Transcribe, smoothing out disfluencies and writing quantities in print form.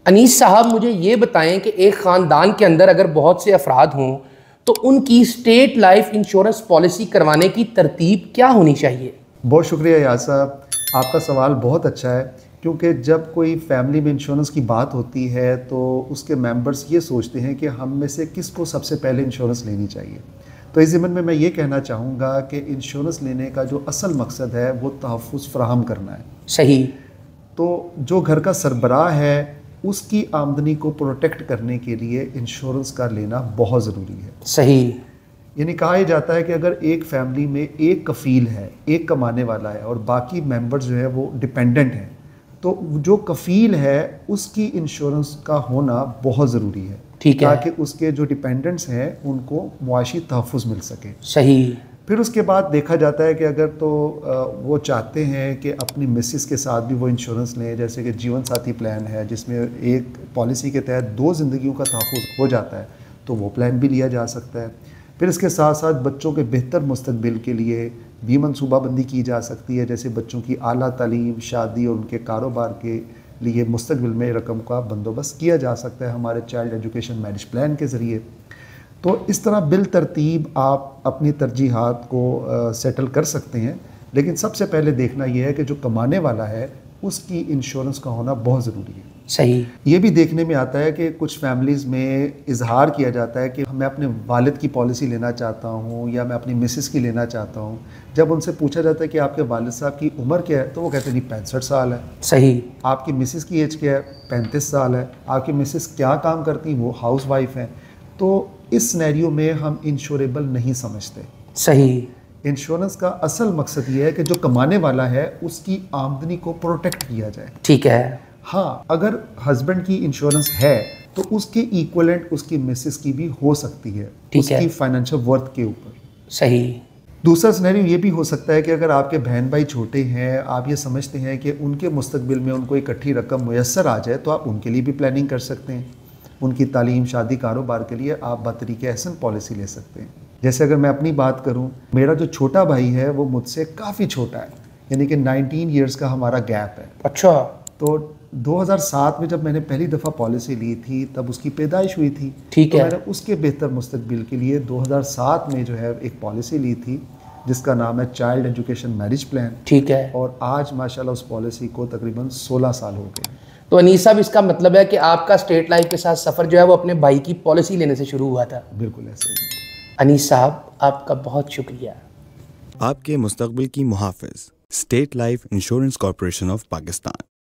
انیس صاحب مجھے یہ بتائیں کہ ایک خاندان کے اندر اگر بہت سے افراد ہوں تو ان کی اسٹیٹ لائف انشورنس پالیسی کروانے کی ترتیب کیا ہونی چاہیے؟ بہت شکریہ یاس صاحب، آپ کا سوال بہت اچھا ہے، کیونکہ جب کوئی فیملی میں انشورنس کی بات ہوتی ہے تو اس کے ممبرز یہ سوچتے ہیں کہ ہم میں سے کس کو سب سے پہلے انشورنس لینی چاہیے۔ تو اس ضمن میں یہ کہنا چاہوں گا کہ انشورنس لینے کا جو اصل مقصد ہے وہ تحفظ فراہم کرنا ہے۔ صحیح۔ تو جو گھر کا سربراہ ہے اس کی آمدنی کو پروٹیکٹ کرنے کے لیے انشورنس کا لینا بہت ضروری ہے۔ صحیح۔ یعنی کہا یہ جاتا ہے کہ اگر ایک فیملی میں ایک کفیل ہے، ایک کمانے والا ہے اور باقی ممبرز جو ہے وہ ڈپینڈنٹ ہیں، تو جو کفیل ہے اس کی انشورنس کا ہونا بہت ضروری ہے، ٹھیک ہے، تاکہ اس کے جو ڈپینڈنٹس ہیں ان کو معاشی تحفظ مل سکے۔ صحیح۔ پھر اس کے بعد دیکھا جاتا ہے کہ اگر تو وہ چاہتے ہیں کہ اپنی مسز کے ساتھ بھی وہ انشورنس لیں، جیسے کہ جیون ساتھی پلان ہے جس میں ایک پالیسی کے تحت 2 زندگیوں کا تحفظ ہو جاتا ہے، تو وہ پلان بھی لیا جا سکتا ہے۔ پھر اس کے ساتھ ساتھ بچوں کے بہتر مستقبل کے لیے بھی منصوبہ بندی کی جا سکتی ہے، جیسے بچوں کی اعلیٰ تعلیم، شادی اور ان کے کاروبار کے لیے مستقبل میں رقم کا بندوبست کیا جا سکتا ہے ہمارے چائلڈ ایجوکیشن میرج پلان کے ذریعے۔ تو اس طرح بالترتیب آپ اپنی ترجیحات کو سیٹل کر سکتے ہیں، لیکن سب سے پہلے دیکھنا یہ ہے کہ جو کمانے والا ہے اس کی انشورنس کا ہونا بہت ضروری ہے۔ صحیح۔ یہ بھی دیکھنے میں آتا ہے کہ کچھ فیملیز میں اظہار کیا جاتا ہے کہ میں اپنے والد کی پالیسی لینا چاہتا ہوں یا میں اپنی مسز کی لینا چاہتا ہوں۔ جب ان سے پوچھا جاتا ہے کہ آپ کے والد صاحب کی عمر کیا ہے تو وہ کہتے ہیں 65 سال ہے۔ صحیح۔ آپ کی مسز کی ایج کیا ہے؟ 35 سال ہے۔ آپ کی مسز کیا کام کرتی ہیں؟ وہ ہاؤس وائف ہیں۔ تو اس سینیریو میں ہم انشوریبل نہیں سمجھتے۔ صحیح۔ انشورنس کا اصل مقصد یہ ہے کہ جو کمانے والا ہے اس کی آمدنی کو پروٹیکٹ کیا جائے۔ ٹھیک ہے۔ ہاں، اگر ہسبینڈ کی انشورنس ہے تو اس کے ایکولنٹ اس کی مسز کی بھی ہو سکتی ہے، اس کی فائنینشیل ورتھ کے اوپر۔ صحیح۔ دوسرا سینیریو یہ بھی ہو سکتا ہے کہ اگر آپ کے بہن بھائی چھوٹے ہیں، آپ یہ سمجھتے ہیں کہ ان کے مستقبل میں ان کو اکٹھی رقم میسر آ جائے، تو آپ ان کے لیے بھی پلاننگ کر سکتے ہیں۔ ان کی تعلیم، شادی، کاروبار کے لیے آپ بطریقِ احسن پالیسی لے سکتے ہیں۔ جیسے اگر میں اپنی بات کروں، میرا جو چھوٹا بھائی ہے وہ مجھ سے کافی چھوٹا ہے، یعنی کہ 19 ایئرس کا ہمارا گیپ ہے۔ اچھا۔ تو 2007 میں جب میں نے پہلی دفعہ پالیسی لی تھی تب اس کی پیدائش ہوئی تھی۔ ٹھیک ہے۔ تو میں نے اس کے بہتر مستقبل کے لیے 2007 میں جو ہے ایک پالیسی لی تھی جس کا نام ہے چائلڈ ایجوکیشن میرج پلان۔ ٹھیک ہے۔ اور آج ماشاءاللہ اس پالیسی کو تقریباً 16 سال ہو گئے۔ تو انیس صاحب اس کا مطلب ہے کہ آپ کا اسٹیٹ لائف کے ساتھ سفر جو ہے وہ اپنے بھائی کی پالیسی لینے سے شروع ہوا تھا؟ بالکل ایسے ہی۔ انیس صاحب آپ کا بہت شکریہ۔ آپ کے مستقبل کی محافظ، state life insurance corporation of Pakistan.